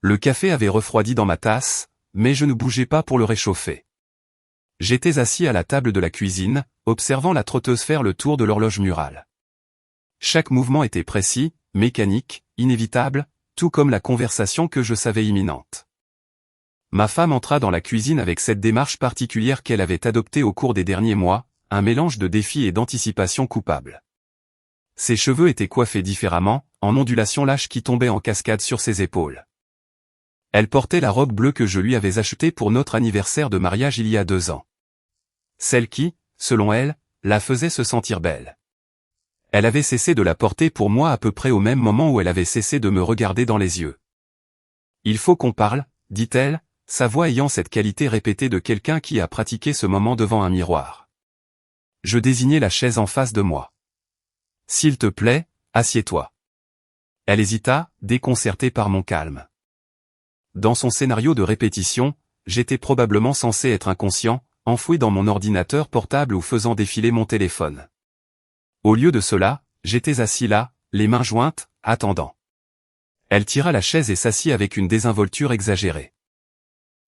Le café avait refroidi dans ma tasse, mais je ne bougeais pas pour le réchauffer. J'étais assis à la table de la cuisine, observant la trotteuse faire le tour de l'horloge murale. Chaque mouvement était précis, mécanique, inévitable, tout comme la conversation que je savais imminente. Ma femme entra dans la cuisine avec cette démarche particulière qu'elle avait adoptée au cours des derniers mois, un mélange de défi et d'anticipation coupable. Ses cheveux étaient coiffés différemment, en ondulations lâches qui tombaient en cascade sur ses épaules. Elle portait la robe bleue que je lui avais achetée pour notre anniversaire de mariage il y a 2 ans. Celle qui, selon elle, la faisait se sentir belle. Elle avait cessé de la porter pour moi à peu près au même moment où elle avait cessé de me regarder dans les yeux. « Il faut qu'on parle », dit-elle, sa voix ayant cette qualité répétée de quelqu'un qui a pratiqué ce moment devant un miroir. Je désignai la chaise en face de moi. « S'il te plaît, assieds-toi. » Elle hésita, déconcertée par mon calme. Dans son scénario de répétition, j'étais probablement censé être inconscient, enfoui dans mon ordinateur portable ou faisant défiler mon téléphone. Au lieu de cela, j'étais assis là, les mains jointes, attendant. Elle tira la chaise et s'assit avec une désinvolture exagérée.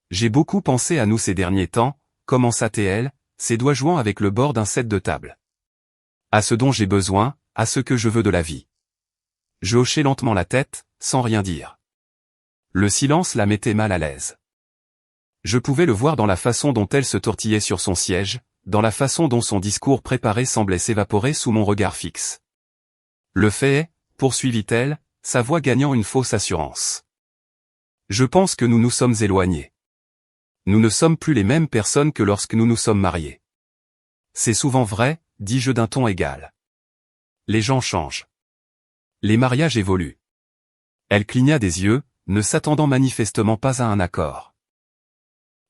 J'ai beaucoup pensé à nous ces derniers temps, commença-t-elle, ses doigts jouant avec le bord d'un set de table. À ce dont j'ai besoin, à ce que je veux de la vie. Je hochai lentement la tête, sans rien dire. Le silence la mettait mal à l'aise. Je pouvais le voir dans la façon dont elle se tortillait sur son siège, dans la façon dont son discours préparé semblait s'évaporer sous mon regard fixe. Le fait est, poursuivit-elle, sa voix gagnant une fausse assurance. Je pense que nous nous sommes éloignés. Nous ne sommes plus les mêmes personnes que lorsque nous nous sommes mariés. C'est souvent vrai, dis-je d'un ton égal. Les gens changent. Les mariages évoluent. Elle cligna des yeux, ne s'attendant manifestement pas à un accord.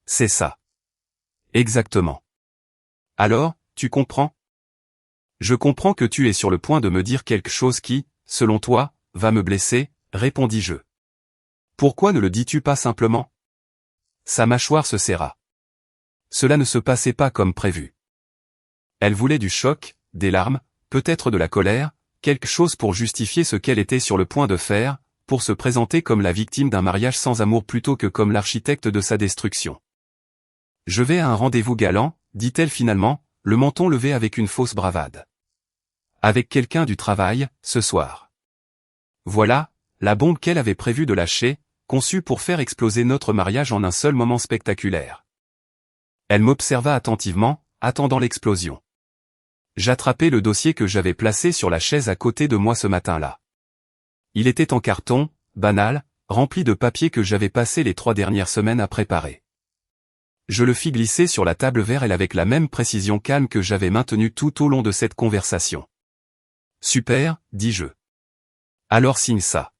C'est ça. Exactement. Alors, tu comprends? Je comprends que tu es sur le point de me dire quelque chose qui, selon toi, va me blesser, répondis-je. Pourquoi ne le dis-tu pas simplement? Sa mâchoire se serra. Cela ne se passait pas comme prévu. Elle voulait du choc, des larmes, peut-être de la colère, quelque chose pour justifier ce qu'elle était sur le point de faire, pour se présenter comme la victime d'un mariage sans amour plutôt que comme l'architecte de sa destruction. Je vais à un rendez-vous galant, dit-elle finalement, le menton levé avec une fausse bravade. Avec quelqu'un du travail, ce soir. Voilà, la bombe qu'elle avait prévu de lâcher, conçue pour faire exploser notre mariage en un seul moment spectaculaire. Elle m'observa attentivement, attendant l'explosion. J'attrapai le dossier que j'avais placé sur la chaise à côté de moi ce matin-là. Il était en carton, banal, rempli de papiers que j'avais passé les 3 dernières semaines à préparer. Je le fis glisser sur la table vers elle avec la même précision calme que j'avais maintenue tout au long de cette conversation. Super, dis-je. Alors signe ça.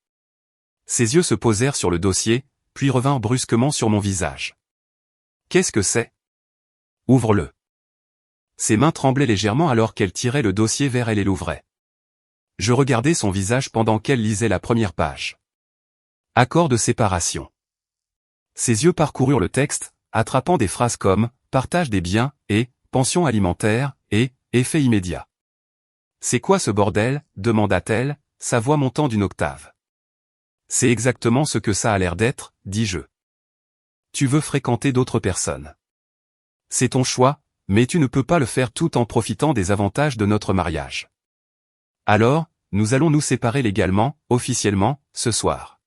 Ses yeux se posèrent sur le dossier, puis revinrent brusquement sur mon visage. Qu'est-ce que c'est? Ouvre-le. Ses mains tremblaient légèrement alors qu'elle tirait le dossier vers elle et l'ouvrait. Je regardais son visage pendant qu'elle lisait la première page. Accord de séparation. Ses yeux parcoururent le texte, attrapant des phrases comme « partage des biens » et « pension alimentaire » et « effet immédiat ». « C'est quoi ce bordel » demanda-t-elle, sa voix montant d'une octave. « C'est exactement ce que ça a l'air d'être, dis-je. Tu veux fréquenter d'autres personnes. C'est ton choix, mais tu ne peux pas le faire tout en profitant des avantages de notre mariage. Alors, nous allons nous séparer légalement, officiellement, ce soir.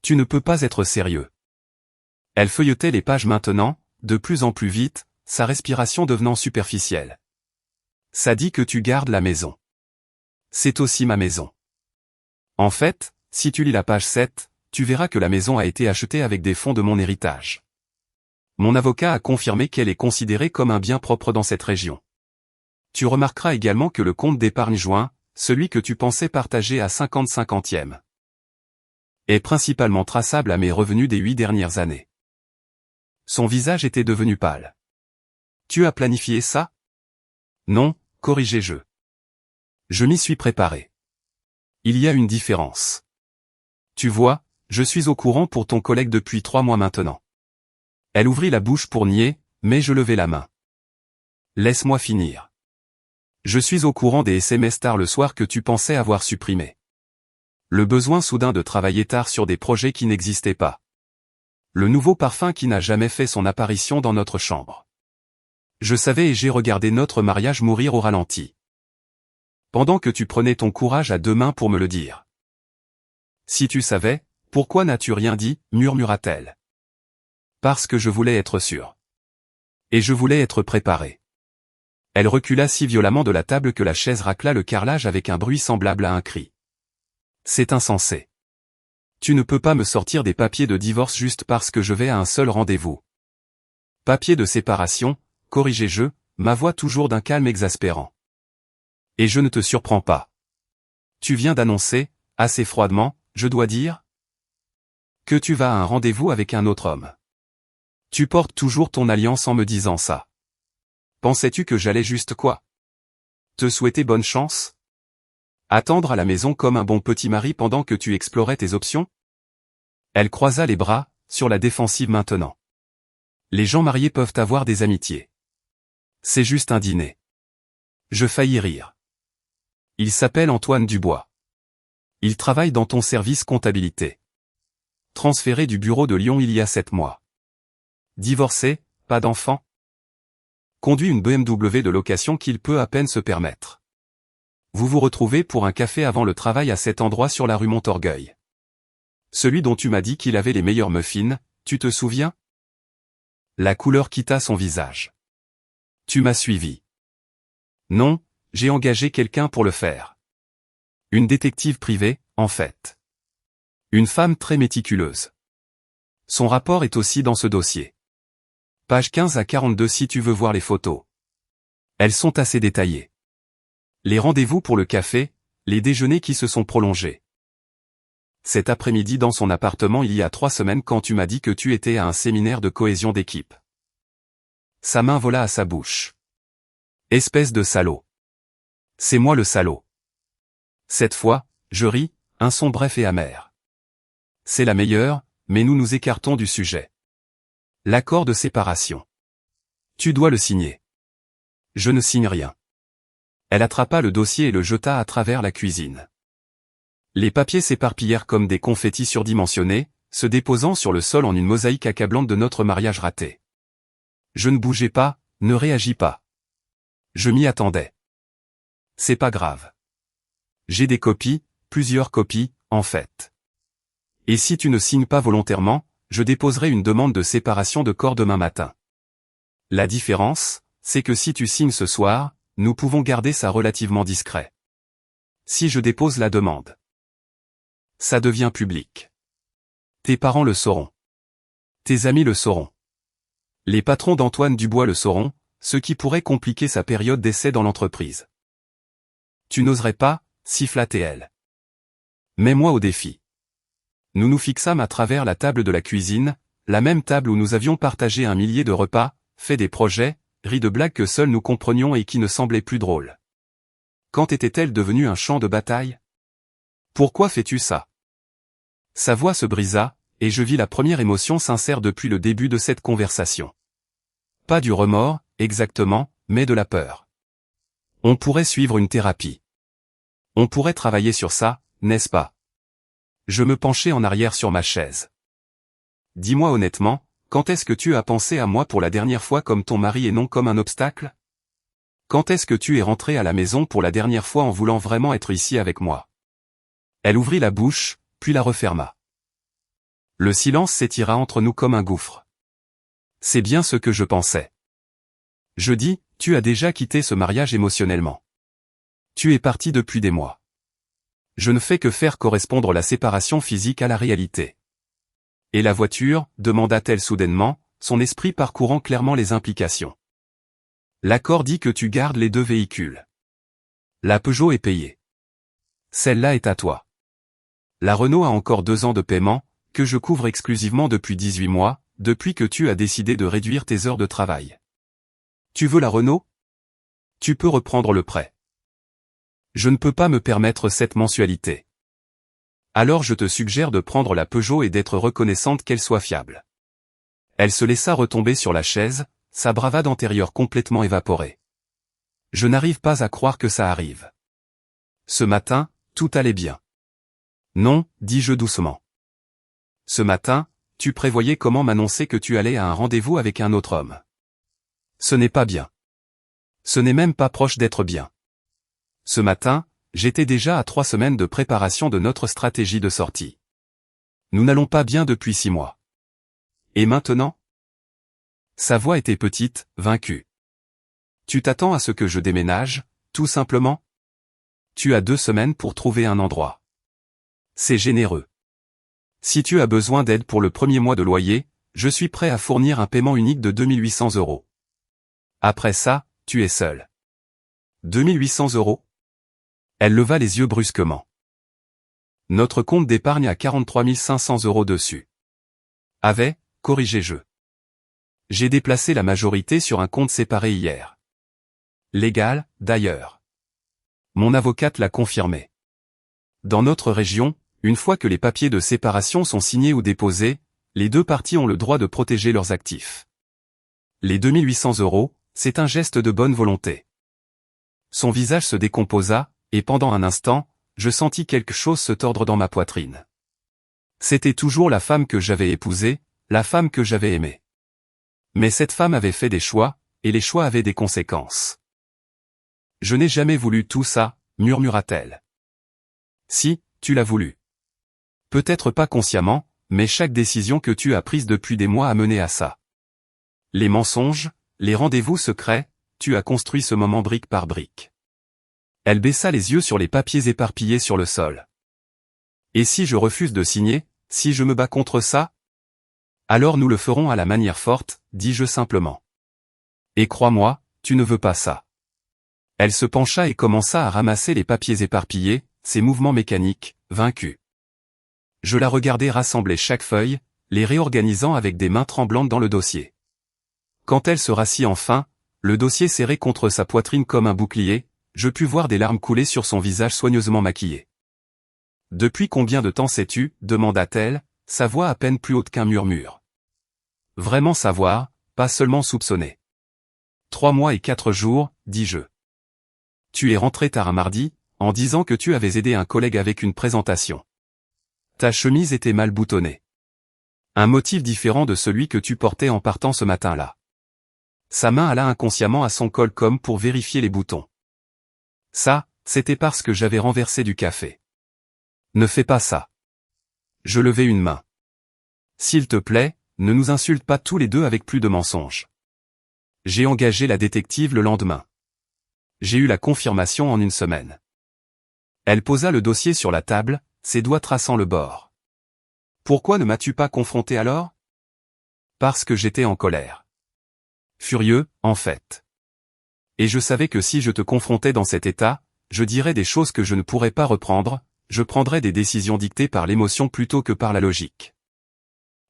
Tu ne peux pas être sérieux. » Elle feuilletait les pages maintenant, de plus en plus vite, sa respiration devenant superficielle. « Ça dit que tu gardes la maison. C'est aussi ma maison. En fait, si tu lis la page 7, tu verras que la maison a été achetée avec des fonds de mon héritage. Mon avocat a confirmé qu'elle est considérée comme un bien propre dans cette région. Tu remarqueras également que le compte d'épargne joint, celui que tu pensais partager à 50-50e, est principalement traçable à mes revenus des 8 dernières années. » Son visage était devenu pâle. « Tu as planifié ça? » Non, corrigeai-je. Je m'y suis préparé. Il y a une différence. Tu vois, je suis au courant pour ton collègue depuis 3 mois maintenant. Elle ouvrit la bouche pour nier, mais je levai la main. Laisse-moi finir. Je suis au courant des SMS tard le soir que tu pensais avoir supprimés. Le besoin soudain de travailler tard sur des projets qui n'existaient pas. Le nouveau parfum qui n'a jamais fait son apparition dans notre chambre. Je savais et j'ai regardé notre mariage mourir au ralenti. Pendant que tu prenais ton courage à deux mains pour me le dire. Si tu savais, pourquoi n'as-tu rien dit, murmura-t-elle. Parce que je voulais être sûre. Et je voulais être préparée. Elle recula si violemment de la table que la chaise racla le carrelage avec un bruit semblable à un cri. C'est insensé. Tu ne peux pas me sortir des papiers de divorce juste parce que je vais à un seul rendez-vous. Papier de séparation, corrigeai-je, ma voix toujours d'un calme exaspérant. Et je ne te surprends pas. Tu viens d'annoncer, assez froidement, je dois dire, que tu vas à un rendez-vous avec un autre homme. Tu portes toujours ton alliance en me disant ça. Pensais-tu que j'allais juste quoi? Te souhaiter bonne chance? Attendre à la maison comme un bon petit mari pendant que tu explorais tes options? Elle croisa les bras, sur la défensive maintenant. Les gens mariés peuvent avoir des amitiés. C'est juste un dîner. Je faillis rire. Il s'appelle Antoine Dubois. Il travaille dans ton service comptabilité. Transféré du bureau de Lyon il y a 7 mois. Divorcé, pas d'enfant. Conduit une BMW de location qu'il peut à peine se permettre. Vous vous retrouvez pour un café avant le travail à cet endroit sur la rue Montorgueil. Celui dont tu m'as dit qu'il avait les meilleurs muffins, tu te souviens? La couleur quitta son visage. Tu m'as suivi. Non, j'ai engagé quelqu'un pour le faire. Une détective privée, en fait. Une femme très méticuleuse. Son rapport est aussi dans ce dossier. Page 15 à 42 si tu veux voir les photos. Elles sont assez détaillées. Les rendez-vous pour le café, les déjeuners qui se sont prolongés. Cet après-midi dans son appartement il y a 3 semaines quand tu m'as dit que tu étais à un séminaire de cohésion d'équipe. Sa main vola à sa bouche. Espèce de salaud. C'est moi le salaud. Cette fois, je ris, un son bref et amer. C'est la meilleure, mais nous nous écartons du sujet. L'accord de séparation. Tu dois le signer. Je ne signe rien. Elle attrapa le dossier et le jeta à travers la cuisine. Les papiers s'éparpillèrent comme des confettis surdimensionnés, se déposant sur le sol en une mosaïque accablante de notre mariage raté. Je ne bougeais pas, ne réagis pas. Je m'y attendais. C'est pas grave. J'ai des copies, plusieurs copies, en fait. Et si tu ne signes pas volontairement, je déposerai une demande de séparation de corps demain matin. La différence, c'est que si tu signes ce soir, nous pouvons garder ça relativement discret. Si je dépose la demande, ça devient public. Tes parents le sauront. Tes amis le sauront. Les patrons d'Antoine Dubois le sauront, ce qui pourrait compliquer sa période d'essai dans l'entreprise. Tu n'oserais pas, siffla-t-elle. Mets-moi au défi. Nous nous fixâmes à travers la table de la cuisine, la même table où nous avions partagé un millier de repas, fait des projets, ri de blagues que seuls nous comprenions et qui ne semblaient plus drôles. Quand était-elle devenue un champ de bataille? Pourquoi fais-tu ça? Sa voix se brisa, et je vis la première émotion sincère depuis le début de cette conversation. Pas du remords, exactement, mais de la peur. On pourrait suivre une thérapie. On pourrait travailler sur ça, n'est-ce pas? Je me penchai en arrière sur ma chaise. Dis-moi honnêtement, quand est-ce que tu as pensé à moi pour la dernière fois comme ton mari et non comme un obstacle? Quand est-ce que tu es rentré à la maison pour la dernière fois en voulant vraiment être ici avec moi? Elle ouvrit la bouche, puis la referma. Le silence s'étira entre nous comme un gouffre. C'est bien ce que je pensais. Je dis, tu as déjà quitté ce mariage émotionnellement. Tu es parti depuis des mois. Je ne fais que faire correspondre la séparation physique à la réalité. Et la voiture, demanda-t-elle soudainement, son esprit parcourant clairement les implications. L'accord dit que tu gardes les 2 véhicules. La Peugeot est payée. Celle-là est à toi. La Renault a encore 2 ans de paiement, que je couvre exclusivement depuis 18 mois, depuis que tu as décidé de réduire tes heures de travail. Tu veux la Renault? Tu peux reprendre le prêt. Je ne peux pas me permettre cette mensualité. Alors je te suggère de prendre la Peugeot et d'être reconnaissante qu'elle soit fiable. Elle se laissa retomber sur la chaise, sa bravade antérieure complètement évaporée. Je n'arrive pas à croire que ça arrive. Ce matin, tout allait bien. Non, dis-je doucement. Ce matin, tu prévoyais comment m'annoncer que tu allais à un rendez-vous avec un autre homme. Ce n'est pas bien. Ce n'est même pas proche d'être bien. Ce matin, j'étais déjà à 3 semaines de préparation de notre stratégie de sortie. Nous n'allons pas bien depuis 6 mois. Et maintenant? Sa voix était petite, vaincue. Tu t'attends à ce que je déménage, tout simplement? Tu as 2 semaines pour trouver un endroit. C'est généreux. Si tu as besoin d'aide pour le premier mois de loyer, je suis prêt à fournir un paiement unique de 2800 €. Après ça, tu es seul. 2800 €? Elle leva les yeux brusquement. Notre compte d'épargne a 43 500 € dessus. Avait, corrigé-je. J'ai déplacé la majorité sur un compte séparé hier. Légal, d'ailleurs. Mon avocate l'a confirmé. Dans notre région, une fois que les papiers de séparation sont signés ou déposés, les deux parties ont le droit de protéger leurs actifs. Les 2800 €, c'est un geste de bonne volonté. Son visage se décomposa, et pendant un instant, je sentis quelque chose se tordre dans ma poitrine. C'était toujours la femme que j'avais épousée, la femme que j'avais aimée. Mais cette femme avait fait des choix, et les choix avaient des conséquences. Je n'ai jamais voulu tout ça, murmura-t-elle. Si, tu l'as voulu. Peut-être pas consciemment, mais chaque décision que tu as prise depuis des mois a mené à ça. Les mensonges, les rendez-vous secrets, tu as construit ce moment brique par brique. Elle baissa les yeux sur les papiers éparpillés sur le sol. Et si je refuse de signer, si je me bats contre ça? Alors nous le ferons à la manière forte, dis-je simplement. Et crois-moi, tu ne veux pas ça. Elle se pencha et commença à ramasser les papiers éparpillés, ses mouvements mécaniques, vaincus. Je la regardais rassembler chaque feuille, les réorganisant avec des mains tremblantes dans le dossier. Quand elle se rassit enfin, le dossier serré contre sa poitrine comme un bouclier, je pus voir des larmes couler sur son visage soigneusement maquillé. « Depuis combien de temps sais-tu » demanda-t-elle, sa voix à peine plus haute qu'un murmure. Vraiment savoir, pas seulement soupçonner. 3 mois et 4 jours, dis-je. Tu es rentré tard un mardi, en disant que tu avais aidé un collègue avec une présentation. Ta chemise était mal boutonnée. Un motif différent de celui que tu portais en partant ce matin-là. Sa main alla inconsciemment à son col comme pour vérifier les boutons. Ça, c'était parce que j'avais renversé du café. Ne fais pas ça. Je levai une main. S'il te plaît, ne nous insulte pas tous les deux avec plus de mensonges. J'ai engagé la détective le lendemain. J'ai eu la confirmation en 1 semaine. Elle posa le dossier sur la table, ses doigts traçant le bord. Pourquoi ne m'as-tu pas confronté alors? Parce que j'étais en colère. Furieux, en fait. Et je savais que si je te confrontais dans cet état, je dirais des choses que je ne pourrais pas reprendre, je prendrais des décisions dictées par l'émotion plutôt que par la logique.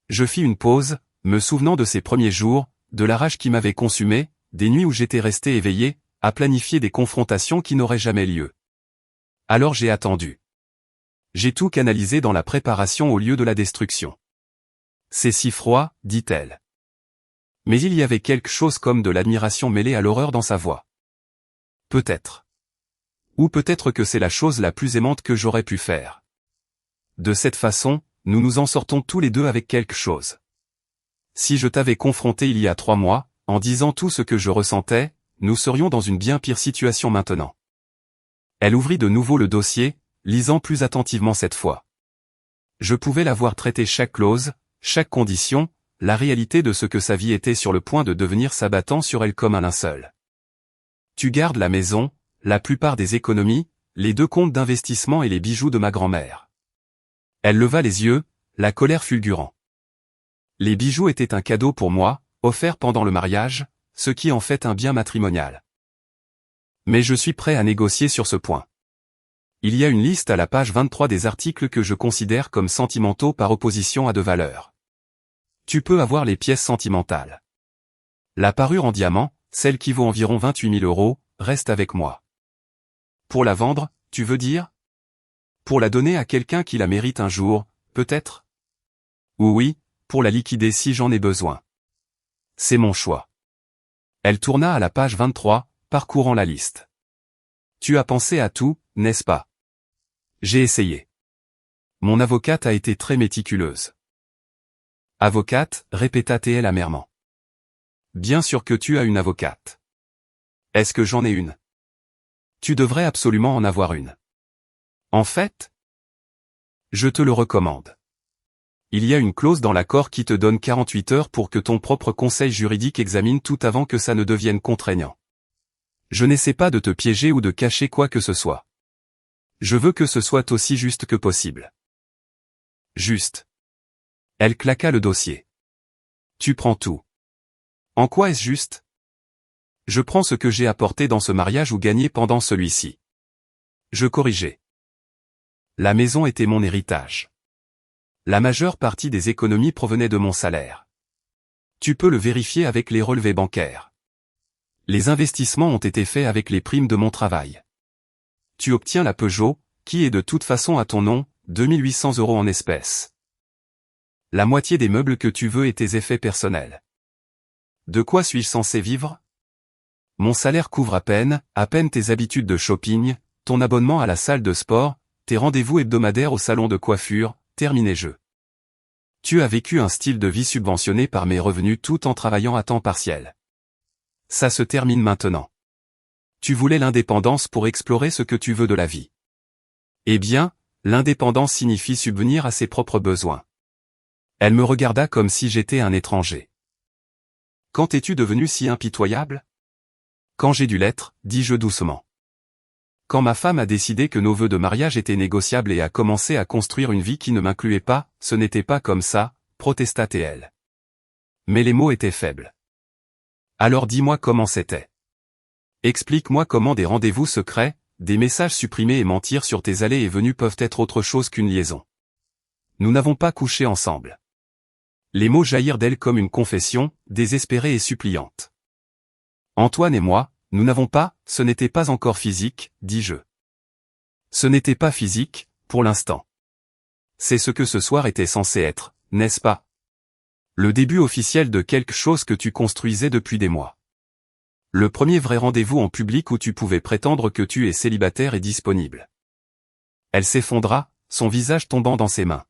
Je fis une pause, me souvenant de ces premiers jours, de la rage qui m'avait consumé, des nuits où j'étais resté éveillé, à planifier des confrontations qui n'auraient jamais lieu. Alors j'ai attendu. J'ai tout canalisé dans la préparation au lieu de la destruction. C'est si froid, dit-elle. Mais il y avait quelque chose comme de l'admiration mêlée à l'horreur dans sa voix. Peut-être. Ou peut-être que c'est la chose la plus aimante que j'aurais pu faire. De cette façon, nous nous en sortons tous les deux avec quelque chose. Si je t'avais confronté il y a 3 mois, en disant tout ce que je ressentais, nous serions dans une bien pire situation maintenant. Elle ouvrit de nouveau le dossier, lisant plus attentivement cette fois. Je pouvais la voir traiter chaque clause, chaque condition, la réalité de ce que sa vie était sur le point de devenir s'abattant sur elle comme un linceul. Tu gardes la maison, la plupart des économies, les 2 comptes d'investissement et les bijoux de ma grand-mère. Elle leva les yeux, la colère fulgurant. Les bijoux étaient un cadeau pour moi, offert pendant le mariage, ce qui en fait un bien matrimonial. Mais je suis prêt à négocier sur ce point. Il y a une liste à la page 23 des articles que je considère comme sentimentaux par opposition à de valeurs. Tu peux avoir les pièces sentimentales. La parure en diamant, celle qui vaut environ 28 000 €, reste avec moi. Pour la vendre, tu veux dire? Pour la donner à quelqu'un qui la mérite un jour, peut-être? Ou oui, pour la liquider si j'en ai besoin. C'est mon choix. Elle tourna à la page 23, parcourant la liste. Tu as pensé à tout, n'est-ce pas? J'ai essayé. Mon avocate a été très méticuleuse. Avocate, répéta-t-elle amèrement. Bien sûr que tu as une avocate. Est-ce que j'en ai une? Tu devrais absolument en avoir une. En fait, je te le recommande. Il y a une clause dans l'accord qui te donne 48 heures pour que ton propre conseil juridique examine tout avant que ça ne devienne contraignant. Je n'essaie pas de te piéger ou de cacher quoi que ce soit. Je veux que ce soit aussi juste que possible. Juste. Elle claqua le dossier. Tu prends tout. En quoi est-ce juste? Je prends ce que j'ai apporté dans ce mariage ou gagné pendant celui-ci. Je corrigeai. La maison était mon héritage. La majeure partie des économies provenait de mon salaire. Tu peux le vérifier avec les relevés bancaires. Les investissements ont été faits avec les primes de mon travail. Tu obtiens la Peugeot, qui est de toute façon à ton nom, 2800 € en espèces. La moitié des meubles que tu veux et tes effets personnels. De quoi suis-je censé vivre? Mon salaire couvre à peine tes habitudes de shopping, ton abonnement à la salle de sport, tes rendez-vous hebdomadaires au salon de coiffure, terminé-je. Tu as vécu un style de vie subventionné par mes revenus tout en travaillant à temps partiel. Ça se termine maintenant. Tu voulais l'indépendance pour explorer ce que tu veux de la vie. Eh bien, l'indépendance signifie subvenir à ses propres besoins. Elle me regarda comme si j'étais un étranger. Quand es-tu devenu si impitoyable? Quand j'ai dû l'être, dis-je doucement. Quand ma femme a décidé que nos vœux de mariage étaient négociables et a commencé à construire une vie qui ne m'incluait pas, ce n'était pas comme ça, protesta-t-elle. Mais les mots étaient faibles. Alors dis-moi comment c'était. Explique-moi comment des rendez-vous secrets, des messages supprimés et mentir sur tes allées et venues peuvent être autre chose qu'une liaison. Nous n'avons pas couché ensemble. Les mots jaillirent d'elle comme une confession, désespérée et suppliante. Antoine et moi, nous n'avons pas, ce n'était pas encore physique, dis-je. Ce n'était pas physique, pour l'instant. C'est ce que ce soir était censé être, n'est-ce pas? Le début officiel de quelque chose que tu construisais depuis des mois. Le premier vrai rendez-vous en public où tu pouvais prétendre que tu es célibataire et disponible. Elle s'effondra, son visage tombant dans ses mains.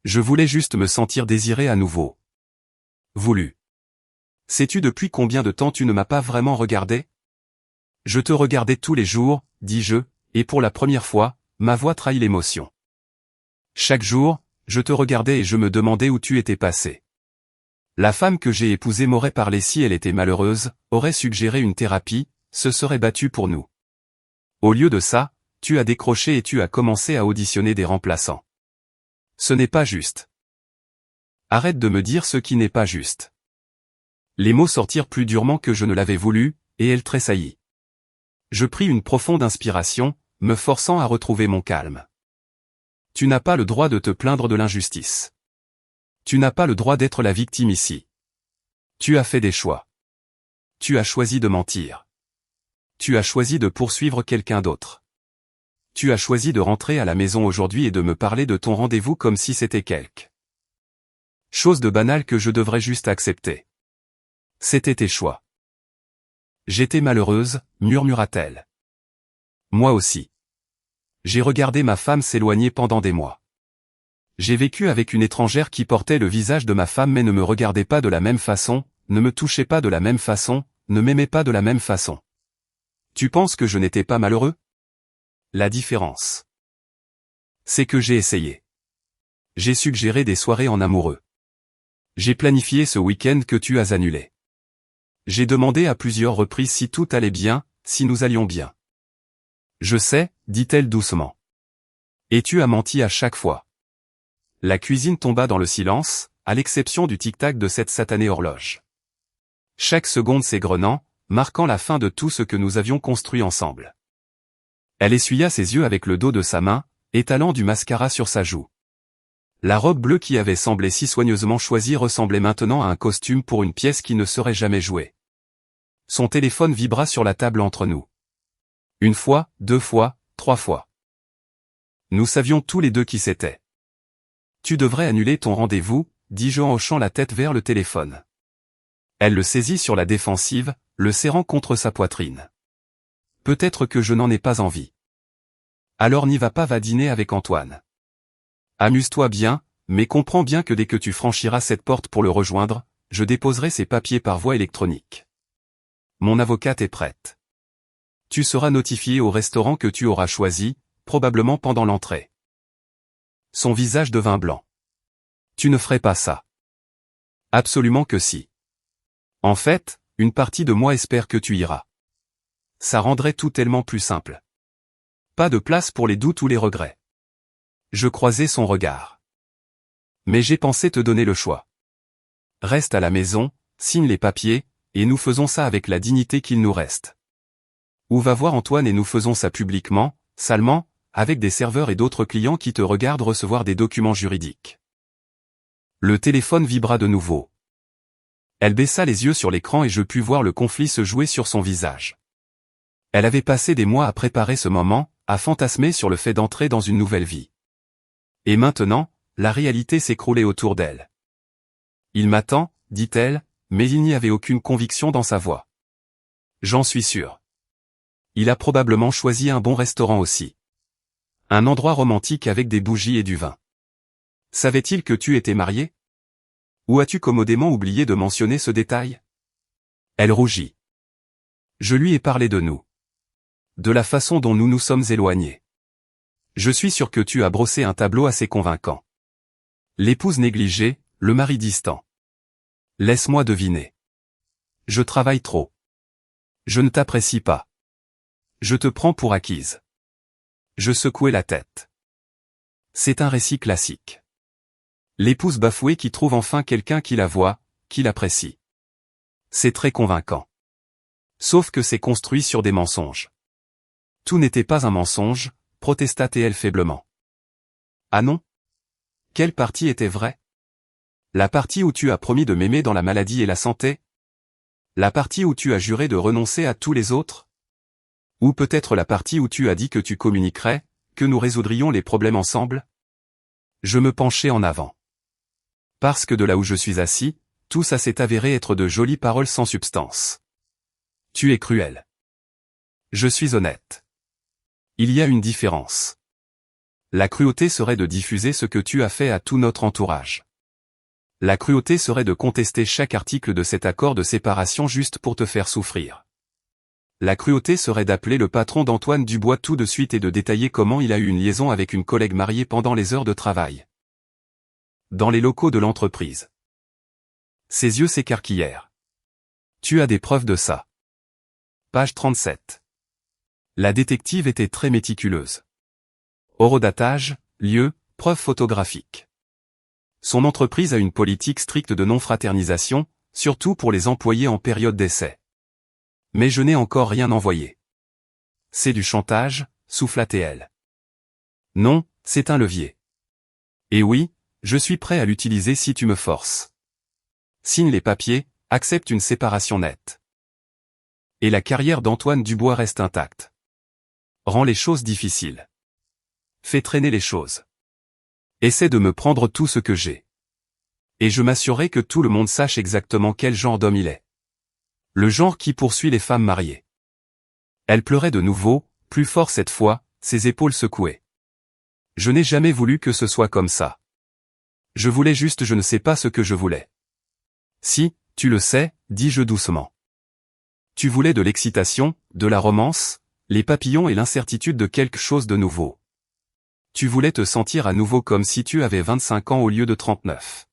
Je voulais juste me sentir désiré à nouveau. Voulu. Sais-tu depuis combien de temps tu ne m'as pas vraiment regardé? Je te regardais tous les jours, dis-je, et pour la première fois, ma voix trahit l'émotion. Chaque jour, je te regardais et je me demandais où tu étais passé. La femme que j'ai épousée m'aurait parlé si elle était malheureuse, aurait suggéré une thérapie, se serait battue pour nous. Au lieu de ça, tu as décroché et tu as commencé à auditionner des remplaçants. Ce n'est pas juste. Arrête de me dire ce qui n'est pas juste. Les mots sortirent plus durement que je ne l'avais voulu, et elle tressaillit. Je pris une profonde inspiration, me forçant à retrouver mon calme. Tu n'as pas le droit de te plaindre de l'injustice. Tu n'as pas le droit d'être la victime ici. Tu as fait des choix. Tu as choisi de mentir. Tu as choisi de poursuivre quelqu'un d'autre. Tu as choisi de rentrer à la maison aujourd'hui et de me parler de ton rendez-vous comme si c'était quelque chose de banal que je devrais juste accepter. C'était tes choix. J'étais malheureuse, murmura-t-elle. Moi aussi. J'ai regardé ma femme s'éloigner pendant des mois. J'ai vécu avec une étrangère qui portait le visage de ma femme mais ne me regardait pas de la même façon, ne me touchait pas de la même façon, ne m'aimait pas de la même façon. Tu penses que je n'étais pas malheureux? La différence, c'est que j'ai essayé. J'ai suggéré des soirées en amoureux. J'ai planifié ce week-end que tu as annulé. J'ai demandé à plusieurs reprises si tout allait bien, si nous allions bien. Je sais, dit-elle doucement. Et tu as menti à chaque fois. La cuisine tomba dans le silence, à l'exception du tic-tac de cette satanée horloge. Chaque seconde s'égrenant, marquant la fin de tout ce que nous avions construit ensemble. Elle essuya ses yeux avec le dos de sa main, étalant du mascara sur sa joue. La robe bleue qui avait semblé si soigneusement choisie ressemblait maintenant à un costume pour une pièce qui ne serait jamais jouée. Son téléphone vibra sur la table entre nous. Une fois, 2 fois, 3 fois. Nous savions tous les deux qui c'était. Tu devrais annuler ton rendez-vous, dis-je en hochant la tête vers le téléphone. Elle le saisit sur la défensive, le serrant contre sa poitrine. Peut-être que je n'en ai pas envie. Alors n'y va pas, va dîner avec Antoine. Amuse-toi bien, mais comprends bien que dès que tu franchiras cette porte pour le rejoindre, je déposerai ces papiers par voie électronique. Mon avocate est prête. Tu seras notifié au restaurant que tu auras choisi, probablement pendant l'entrée. Son visage devint blanc. Tu ne ferais pas ça. Absolument que si. En fait, une partie de moi espère que tu iras. Ça rendrait tout tellement plus simple. Pas de place pour les doutes ou les regrets. Je croisai son regard. Mais j'ai pensé te donner le choix. Reste à la maison, signe les papiers, et nous faisons ça avec la dignité qu'il nous reste. Ou va voir Antoine et nous faisons ça publiquement, salement, avec des serveurs et d'autres clients qui te regardent recevoir des documents juridiques. Le téléphone vibra de nouveau. Elle baissa les yeux sur l'écran et je pus voir le conflit se jouer sur son visage. Elle avait passé des mois à préparer ce moment, à fantasmer sur le fait d'entrer dans une nouvelle vie. Et maintenant, la réalité s'écroulait autour d'elle. Il m'attend, dit-elle, mais il n'y avait aucune conviction dans sa voix. J'en suis sûr. Il a probablement choisi un bon restaurant aussi. Un endroit romantique avec des bougies et du vin. Savait-il que tu étais marié? Ou as-tu commodément oublié de mentionner ce détail? Elle rougit. Je lui ai parlé de nous. De la façon dont nous nous sommes éloignés. Je suis sûr que tu as brossé un tableau assez convaincant. L'épouse négligée, le mari distant. Laisse-moi deviner. Je travaille trop. Je ne t'apprécie pas. Je te prends pour acquise. Je secouai la tête. C'est un récit classique. L'épouse bafouée qui trouve enfin quelqu'un qui la voit, qui l'apprécie. C'est très convaincant. Sauf que c'est construit sur des mensonges. Tout n'était pas un mensonge, protesta-t-elle faiblement. Ah non? Quelle partie était vraie? La partie où tu as promis de m'aimer dans la maladie et la santé? La partie où tu as juré de renoncer à tous les autres? Ou peut-être la partie où tu as dit que tu communiquerais, que nous résoudrions les problèmes ensemble? Je me penchai en avant. Parce que de là où je suis assis, tout ça s'est avéré être de jolies paroles sans substance. Tu es cruel. Je suis honnête. Il y a une différence. La cruauté serait de diffuser ce que tu as fait à tout notre entourage. La cruauté serait de contester chaque article de cet accord de séparation juste pour te faire souffrir. La cruauté serait d'appeler le patron d'Antoine Dubois tout de suite et de détailler comment il a eu une liaison avec une collègue mariée pendant les heures de travail. Dans les locaux de l'entreprise. Ses yeux s'écarquillèrent. Tu as des preuves de ça. Page 37. La détective était très méticuleuse. Horodatage, lieu, preuves photographiques. Son entreprise a une politique stricte de non-fraternisation, surtout pour les employés en période d'essai. Mais je n'ai encore rien envoyé. C'est du chantage, souffla-t-elle. Non, c'est un levier. Et oui, je suis prêt à l'utiliser si tu me forces. Signe les papiers, accepte une séparation nette. Et la carrière d'Antoine Dubois reste intacte. Rends les choses difficiles. Fais traîner les choses. Essaie de me prendre tout ce que j'ai. Et je m'assurerai que tout le monde sache exactement quel genre d'homme il est. Le genre qui poursuit les femmes mariées. Elle pleurait de nouveau, plus fort cette fois, ses épaules secouées. Je n'ai jamais voulu que ce soit comme ça. Je voulais juste je ne sais pas ce que je voulais. Si, tu le sais, dis-je doucement. Tu voulais de l'excitation, de la romance, les papillons et l'incertitude de quelque chose de nouveau. Tu voulais te sentir à nouveau comme si tu avais 25 ans au lieu de 39.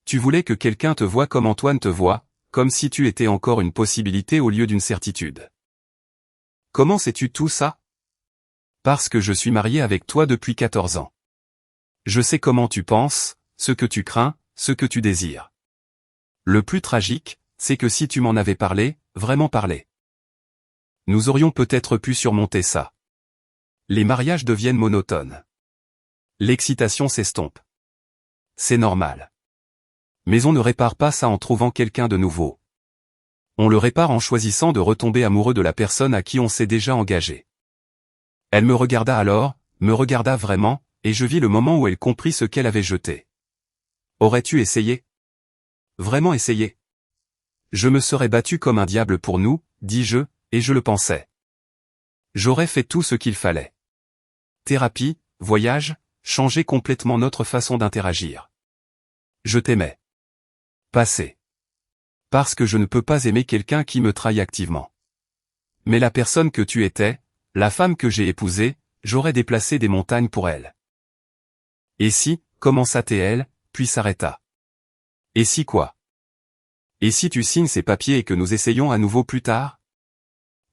Tu voulais que quelqu'un te voie comme Antoine te voit, comme si tu étais encore une possibilité au lieu d'une certitude. Comment sais-tu tout ça? Parce que je suis marié avec toi depuis 14 ans. Je sais comment tu penses, ce que tu crains, ce que tu désires. Le plus tragique, c'est que si tu m'en avais parlé, vraiment parlé, nous aurions peut-être pu surmonter ça. Les mariages deviennent monotones. L'excitation s'estompe. C'est normal. Mais on ne répare pas ça en trouvant quelqu'un de nouveau. On le répare en choisissant de retomber amoureux de la personne à qui on s'est déjà engagé. Elle me regarda alors, me regarda vraiment, et je vis le moment où elle comprit ce qu'elle avait jeté. Aurais-tu essayé? Vraiment essayé? Je me serais battu comme un diable pour nous, dis-je, et je le pensais. J'aurais fait tout ce qu'il fallait. Thérapie, voyage, changer complètement notre façon d'interagir. Je t'aimais. Passé. Parce que je ne peux pas aimer quelqu'un qui me trahit activement. Mais la personne que tu étais, la femme que j'ai épousée, j'aurais déplacé des montagnes pour elle. Et si, commença-t-elle, puis s'arrêta. Et si quoi? Et si tu signes ces papiers et que nous essayons à nouveau plus tard?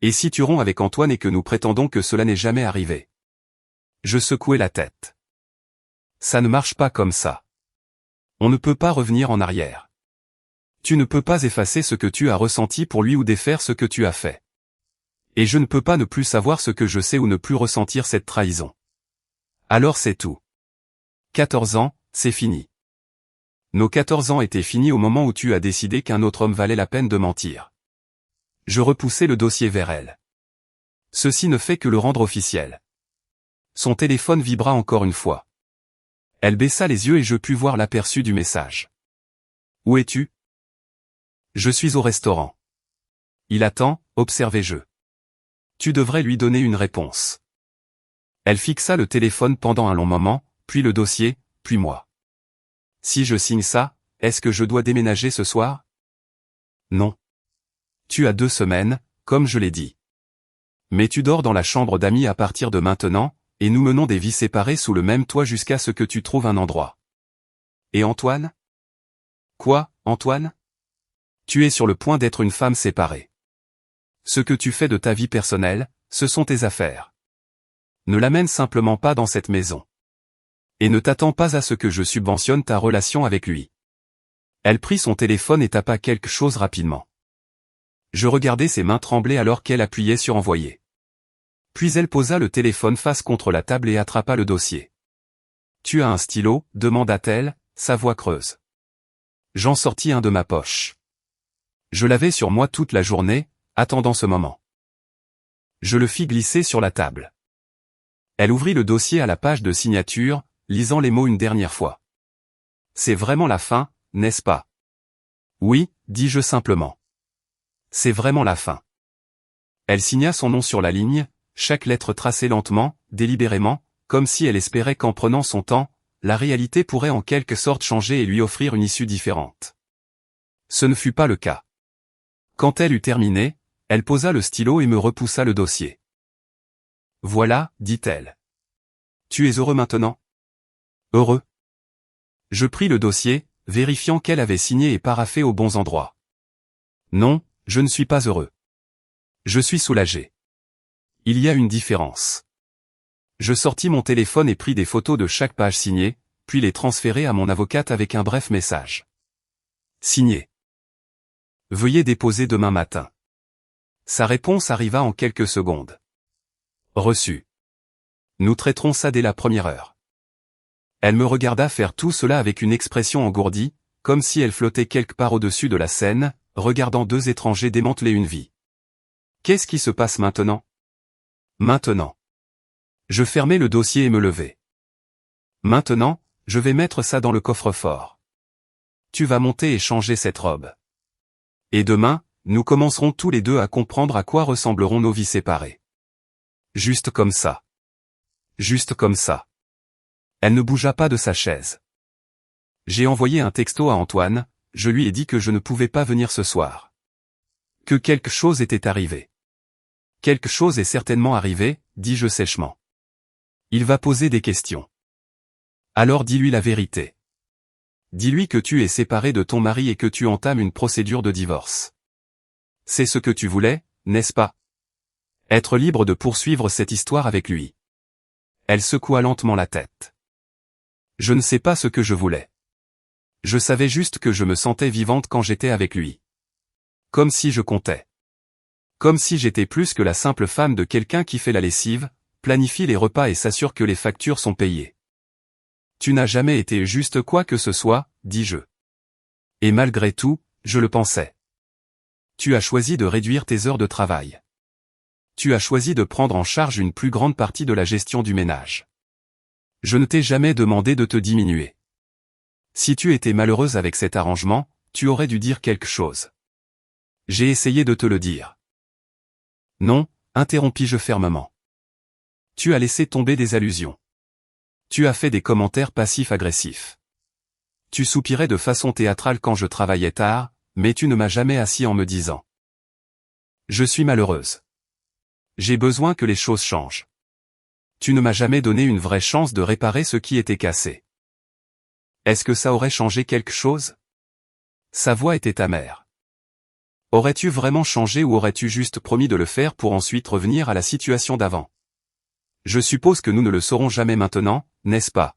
Et si tu romps avec Antoine et que nous prétendons que cela n'est jamais arrivé? Je secouai la tête. Ça ne marche pas comme ça. On ne peut pas revenir en arrière. Tu ne peux pas effacer ce que tu as ressenti pour lui ou défaire ce que tu as fait. Et je ne peux pas ne plus savoir ce que je sais ou ne plus ressentir cette trahison. Alors c'est tout. 14 ans, c'est fini. Nos 14 ans étaient finis au moment où tu as décidé qu'un autre homme valait la peine de mentir. Je repoussai le dossier vers elle. Ceci ne fait que le rendre officiel. Son téléphone vibra encore une fois. Elle baissa les yeux et je pus voir l'aperçu du message. Où es-tu? Je suis au restaurant. Il attend, observai-je. Tu devrais lui donner une réponse. Elle fixa le téléphone pendant un long moment, puis le dossier, puis moi. Si je signe ça, est-ce que je dois déménager ce soir? Non. Tu as 2 semaines, comme je l'ai dit. Mais tu dors dans la chambre d'amis à partir de maintenant, et nous menons des vies séparées sous le même toit jusqu'à ce que tu trouves un endroit. Et Antoine? Quoi, Antoine? Tu es sur le point d'être une femme séparée. Ce que tu fais de ta vie personnelle, ce sont tes affaires. Ne l'amène simplement pas dans cette maison. Et ne t'attends pas à ce que je subventionne ta relation avec lui. Elle prit son téléphone et tapa quelque chose rapidement. Je regardai ses mains trembler alors qu'elle appuyait sur envoyer. Puis elle posa le téléphone face contre la table et attrapa le dossier. Tu as un stylo? Demanda-t-elle, sa voix creuse. J'en sortis un de ma poche. Je l'avais sur moi toute la journée, attendant ce moment. Je le fis glisser sur la table. Elle ouvrit le dossier à la page de signature, lisant les mots une dernière fois. C'est vraiment la fin, n'est-ce pas? Oui, dis-je simplement. C'est vraiment la fin. Elle signa son nom sur la ligne, chaque lettre tracée lentement, délibérément, comme si elle espérait qu'en prenant son temps, la réalité pourrait en quelque sorte changer et lui offrir une issue différente. Ce ne fut pas le cas. Quand elle eut terminé, elle posa le stylo et me repoussa le dossier. Voilà, dit-elle. Tu es heureux maintenant? Heureux. Je pris le dossier, vérifiant qu'elle avait signé et paraphé aux bons endroits. Non, je ne suis pas heureux. Je suis soulagé. Il y a une différence. Je sortis mon téléphone et pris des photos de chaque page signée, puis les transférai à mon avocate avec un bref message. Signé. Veuillez déposer demain matin. Sa réponse arriva en quelques secondes. Reçu. Nous traiterons ça dès la première heure. Elle me regarda faire tout cela avec une expression engourdie, comme si elle flottait quelque part au-dessus de la scène, regardant 2 étrangers démanteler une vie. Qu'est-ce qui se passe maintenant? Maintenant. Je fermai le dossier et me levai. Maintenant, je vais mettre ça dans le coffre-fort. Tu vas monter et changer cette robe. Et demain, nous commencerons tous les 2 à comprendre à quoi ressembleront nos vies séparées. Juste comme ça. Juste comme ça. Elle ne bougea pas de sa chaise. J'ai envoyé un texto à Antoine, je lui ai dit que je ne pouvais pas venir ce soir. Que quelque chose était arrivé. Quelque chose est certainement arrivé, dis-je sèchement. Il va poser des questions. Alors dis-lui la vérité. Dis-lui que tu es séparé de ton mari et que tu entames une procédure de divorce. C'est ce que tu voulais, n'est-ce pas? Être libre de poursuivre cette histoire avec lui. Elle secoua lentement la tête. Je ne sais pas ce que je voulais. Je savais juste que je me sentais vivante quand j'étais avec lui. Comme si je comptais. Comme si j'étais plus que la simple femme de quelqu'un qui fait la lessive, planifie les repas et s'assure que les factures sont payées. Tu n'as jamais été juste quoi que ce soit, dis-je. Et malgré tout, je le pensais. Tu as choisi de réduire tes heures de travail. Tu as choisi de prendre en charge une plus grande partie de la gestion du ménage. Je ne t'ai jamais demandé de te diminuer. Si tu étais malheureuse avec cet arrangement, tu aurais dû dire quelque chose. J'ai essayé de te le dire. Non, interrompis-je fermement. Tu as laissé tomber des allusions. Tu as fait des commentaires passifs-agressifs. Tu soupirais de façon théâtrale quand je travaillais tard, mais tu ne m'as jamais assis en me disant « Je suis malheureuse. J'ai besoin que les choses changent. » Tu ne m'as jamais donné une vraie chance de réparer ce qui était cassé. Est-ce que ça aurait changé quelque chose? Sa voix était amère. Aurais-tu vraiment changé ou aurais-tu juste promis de le faire pour ensuite revenir à la situation d'avant? Je suppose que nous ne le saurons jamais maintenant, n'est-ce pas?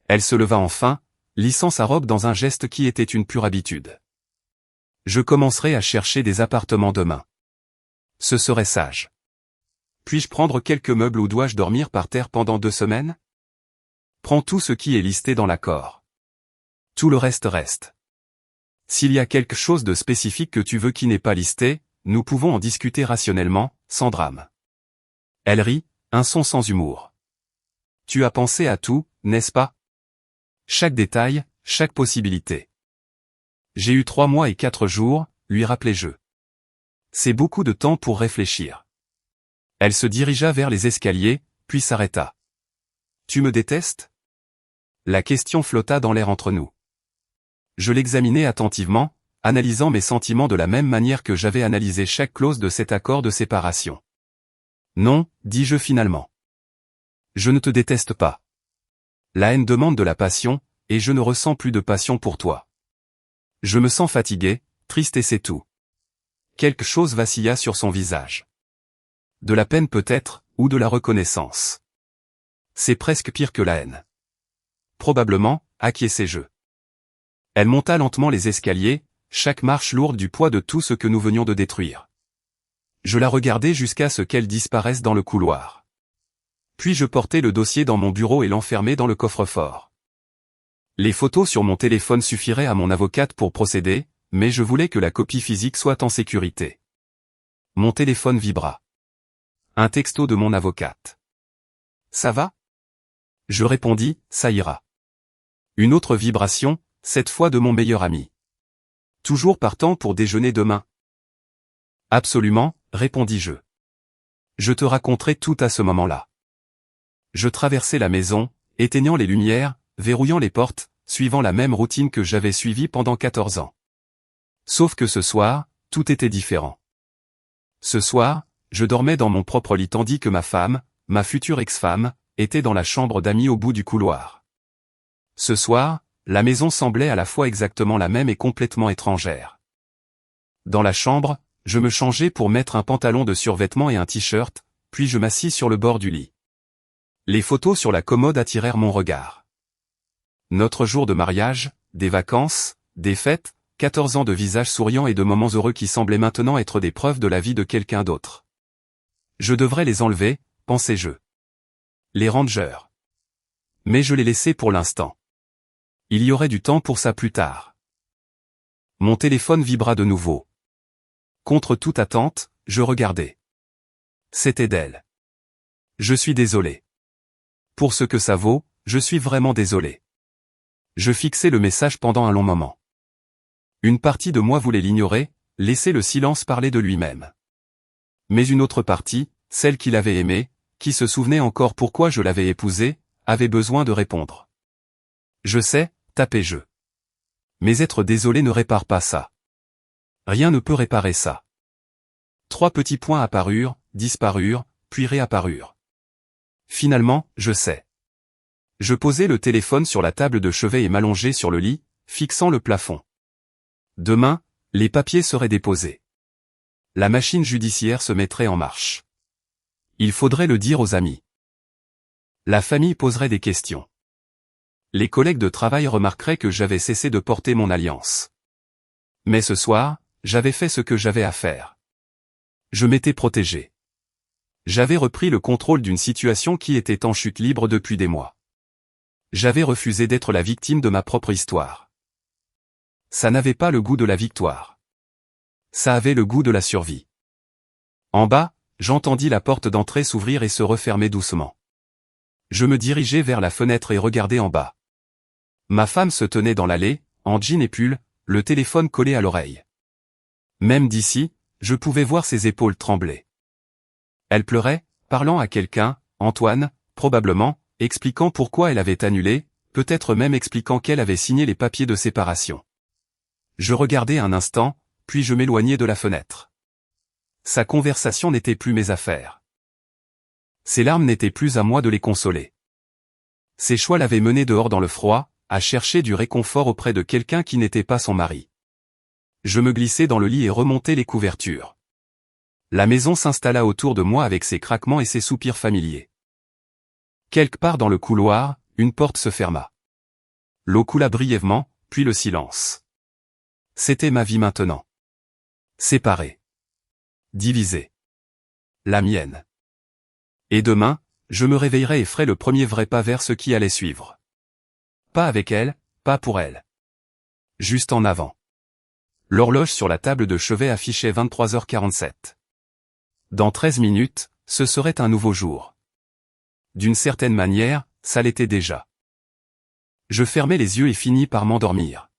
Elle se leva enfin, lissant sa robe dans un geste qui était une pure habitude. Je commencerai à chercher des appartements demain. Ce serait sage. Puis-je prendre quelques meubles ou dois-je dormir par terre pendant 2 semaines? Prends tout ce qui est listé dans l'accord. Tout le reste reste. S'il y a quelque chose de spécifique que tu veux qui n'est pas listé, nous pouvons en discuter rationnellement, sans drame. Elle rit, un son sans humour. Tu as pensé à tout, n'est-ce pas? Chaque détail, chaque possibilité. J'ai eu 3 mois et 4 jours, lui rappelai-je. C'est beaucoup de temps pour réfléchir. Elle se dirigea vers les escaliers, puis s'arrêta. Tu me détestes? La question flotta dans l'air entre nous. Je l'examinai attentivement, analysant mes sentiments de la même manière que j'avais analysé chaque clause de cet accord de séparation. Non, dis-je finalement. Je ne te déteste pas. La haine demande de la passion, et je ne ressens plus de passion pour toi. Je me sens fatigué, triste et c'est tout. Quelque chose vacilla sur son visage. De la peine peut-être, ou de la reconnaissance. C'est presque pire que la haine. Probablement, acquiesçai-je. Elle monta lentement les escaliers, chaque marche lourde du poids de tout ce que nous venions de détruire. Je la regardai jusqu'à ce qu'elle disparaisse dans le couloir. Puis je portai le dossier dans mon bureau et l'enfermai dans le coffre-fort. Les photos sur mon téléphone suffiraient à mon avocate pour procéder, mais je voulais que la copie physique soit en sécurité. Mon téléphone vibra. Un texto de mon avocate. Ça va? Je répondis, ça ira. Une autre vibration, cette fois de mon meilleur ami. Toujours partant pour déjeuner demain? Absolument, répondis-je. Je te raconterai tout à ce moment-là. Je traversai la maison, éteignant les lumières, verrouillant les portes, suivant la même routine que j'avais suivie pendant 14 ans. Sauf que ce soir, tout était différent. Ce soir, je dormais dans mon propre lit tandis que ma femme, ma future ex-femme, était dans la chambre d'amis au bout du couloir. Ce soir, la maison semblait à la fois exactement la même et complètement étrangère. Dans la chambre, je me changeai pour mettre un pantalon de survêtement et un t-shirt, puis je m'assis sur le bord du lit. Les photos sur la commode attirèrent mon regard. Notre jour de mariage, des vacances, des fêtes, 14 ans de visages souriants et de moments heureux qui semblaient maintenant être des preuves de la vie de quelqu'un d'autre. Je devrais les enlever, pensai-je. Les rangers. Mais je les laissais pour l'instant. Il y aurait du temps pour ça plus tard. Mon téléphone vibra de nouveau. Contre toute attente, je regardai. C'était d'elle. Je suis désolé. Pour ce que ça vaut, je suis vraiment désolé. Je fixai le message pendant un long moment. Une partie de moi voulait l'ignorer, laisser le silence parler de lui-même. Mais une autre partie, celle qui l'avait aimé, qui se souvenait encore pourquoi je l'avais épousée, avait besoin de répondre. Je sais, tapai-je. Mais être désolé ne répare pas ça. Rien ne peut réparer ça. 3 petits points apparurent, disparurent, puis réapparurent. Finalement, je sais. Je posai le téléphone sur la table de chevet et m'allongeai sur le lit, fixant le plafond. Demain, les papiers seraient déposés. La machine judiciaire se mettrait en marche. Il faudrait le dire aux amis. La famille poserait des questions. Les collègues de travail remarqueraient que j'avais cessé de porter mon alliance. Mais ce soir, j'avais fait ce que j'avais à faire. Je m'étais protégé. J'avais repris le contrôle d'une situation qui était en chute libre depuis des mois. J'avais refusé d'être la victime de ma propre histoire. Ça n'avait pas le goût de la victoire. Ça avait le goût de la survie. En bas, j'entendis la porte d'entrée s'ouvrir et se refermer doucement. Je me dirigeai vers la fenêtre et regardai en bas. Ma femme se tenait dans l'allée, en jean et pull, le téléphone collé à l'oreille. Même d'ici, je pouvais voir ses épaules trembler. Elle pleurait, parlant à quelqu'un, Antoine, probablement, expliquant pourquoi elle avait annulé, peut-être même expliquant qu'elle avait signé les papiers de séparation. Je regardais un instant, puis je m'éloignai de la fenêtre. Sa conversation n'était plus mes affaires. Ses larmes n'étaient plus à moi de les consoler. Ses choix l'avaient menée dehors dans le froid, à chercher du réconfort auprès de quelqu'un qui n'était pas son mari. Je me glissai dans le lit et remontai les couvertures. La maison s'installa autour de moi avec ses craquements et ses soupirs familiers. Quelque part dans le couloir, une porte se ferma. L'eau coula brièvement, puis le silence. C'était ma vie maintenant. Séparée. Divisée. La mienne. Et demain, je me réveillerai et ferai le premier vrai pas vers ce qui allait suivre. Pas avec elle, pas pour elle. Juste en avant. L'horloge sur la table de chevet affichait 23h47. Dans 13 minutes, ce serait un nouveau jour. D'une certaine manière, ça l'était déjà. Je fermai les yeux et finis par m'endormir.